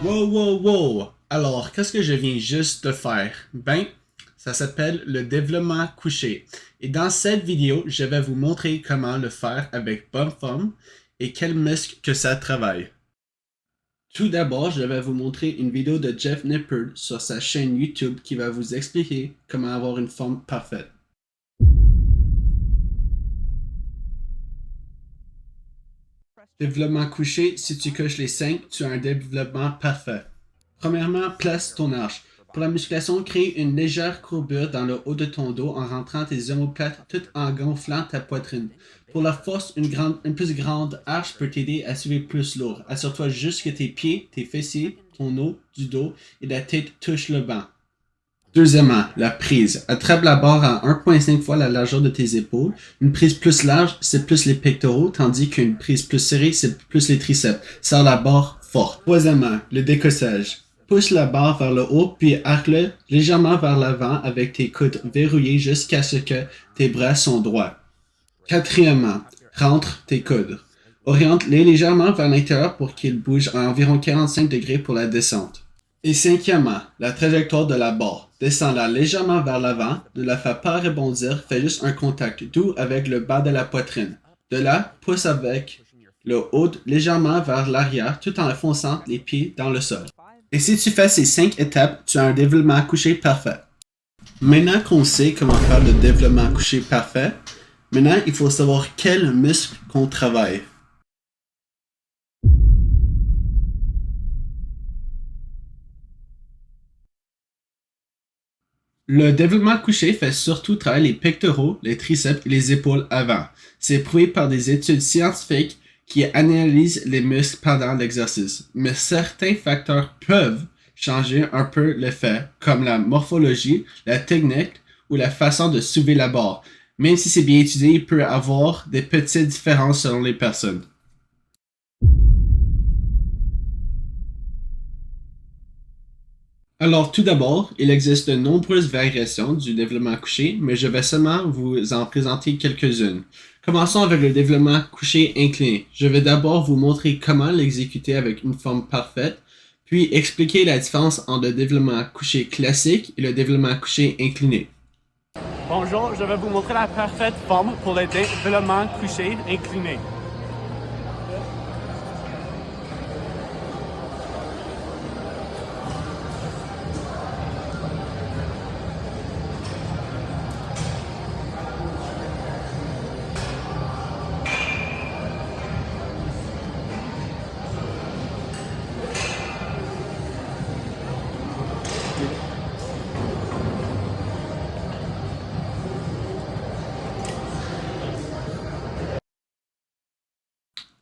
Wow, wow, wow! Alors, qu'est-ce que je viens juste de faire? Ben, ça s'appelle le développement couché. Et dans cette vidéo, je vais vous montrer comment le faire avec bonne forme et quels muscles que ça travaille. Tout d'abord, je vais vous montrer une vidéo de Jeff Nippard sur sa chaîne YouTube qui va vous expliquer comment avoir une forme parfaite. Développement couché, si tu coches les 5, tu as un développement parfait. Premièrement, place ton arche. Pour la musculation, crée une légère courbure dans le haut de ton dos en rentrant tes omoplates tout en gonflant ta poitrine. Pour la force, une plus grande arche peut t'aider à soulever plus lourd. Assure-toi juste que tes pieds, tes fessiers, ton haut du dos et la tête touchent le banc. Deuxièmement, la prise. Attrape la barre à 1,5 fois la largeur de tes épaules. Une prise plus large, c'est plus les pectoraux, tandis qu'une prise plus serrée, c'est plus les triceps. Serre la barre fort. Troisièmement, le décossage. Pousse la barre vers le haut, puis arque-le légèrement vers l'avant avec tes coudes verrouillés jusqu'à ce que tes bras sont droits. Quatrièmement, rentre tes coudes. Oriente-les légèrement vers l'intérieur pour qu'ils bougent à environ 45 degrés pour la descente. Et cinquièmement, la trajectoire de la barre. Descends-la légèrement vers l'avant, ne la fais pas rebondir, fais juste un contact doux avec le bas de la poitrine. De là, pousse avec le haut légèrement vers l'arrière tout en enfonçant les pieds dans le sol. Et si tu fais ces 5 étapes, tu as un développement couché parfait. Maintenant qu'on sait comment faire le développement couché parfait, maintenant il faut savoir quels muscles qu'on travaille. Le développement couché fait surtout travailler les pectoraux, les triceps et les épaules avant. C'est prouvé par des études scientifiques qui analysent les muscles pendant l'exercice. Mais certains facteurs peuvent changer un peu l'effet, comme la morphologie, la technique ou la façon de soulever la barre. Même si c'est bien étudié, il peut y avoir des petites différences selon les personnes. Alors, tout d'abord, il existe de nombreuses variations du développement couché, mais je vais seulement vous en présenter quelques-unes. Commençons avec le développement couché incliné. Je vais d'abord vous montrer comment l'exécuter avec une forme parfaite, puis expliquer la différence entre le développement couché classique et le développement couché incliné. Bonjour, je vais vous montrer la parfaite forme pour le développement couché incliné.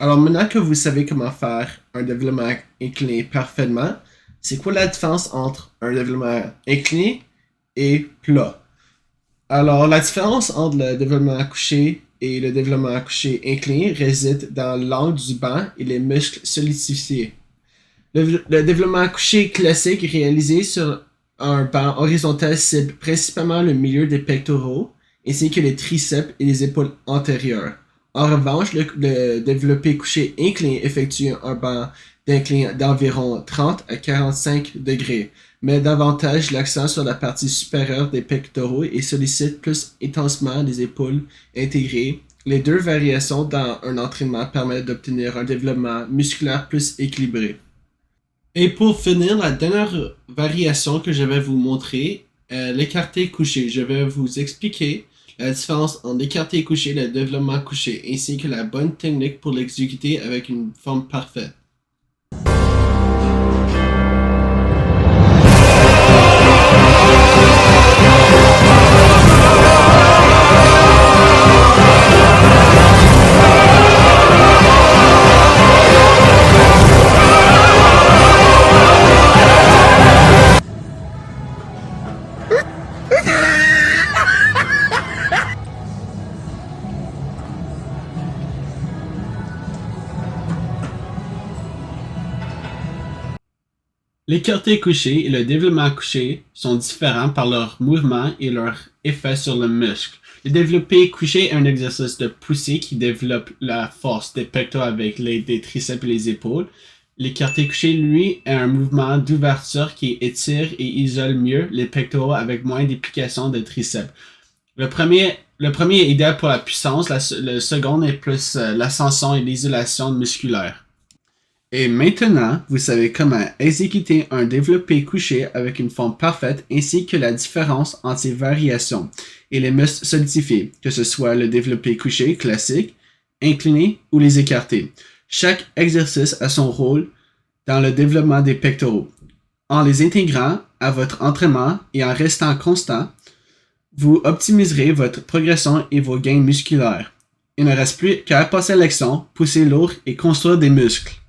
Alors maintenant que vous savez comment faire un développement incliné parfaitement, c'est quoi la différence entre un développement incliné et plat? Alors la différence entre le développement couché et le développement couché incliné réside dans l'angle du banc et les muscles solidifiés. Le développement couché classique réalisé sur un banc horizontal cible principalement le milieu des pectoraux ainsi que les triceps et les épaules antérieures. En revanche, le développé couché incliné effectue un banc d'inclin d'environ 30 à 45 degrés, met davantage l'accent sur la partie supérieure des pectoraux et sollicite plus intensément les épaules intégrées. Les deux variations dans un entraînement permettent d'obtenir un développement musculaire plus équilibré. Et pour finir, la dernière variation que je vais vous montrer, l'écarté couché. Je vais vous expliquer la différence entre l'écarté couché et le développement couché, ainsi que la bonne technique pour l'exécuter avec une forme parfaite. L'écarté couché et le développement couché sont différents par leur mouvement et leur effet sur le muscle. Le développé couché est un exercice de poussée qui développe la force des pectoraux avec l'aide des triceps et les épaules. L'écarté couché, lui, est un mouvement d'ouverture qui étire et isole mieux les pectoraux avec moins d'implication de triceps. Le premier est idéal pour la puissance, le second est plus l'ascension et l'isolation musculaire. Et maintenant, vous savez comment exécuter un développé couché avec une forme parfaite ainsi que la différence entre ses variations et les muscles solidifiés, que ce soit le développé couché classique, incliné ou les écartés. Chaque exercice a son rôle dans le développement des pectoraux. En les intégrant à votre entraînement et en restant constant, vous optimiserez votre progression et vos gains musculaires. Il ne reste plus qu'à passer à l'action, pousser lourd et construire des muscles.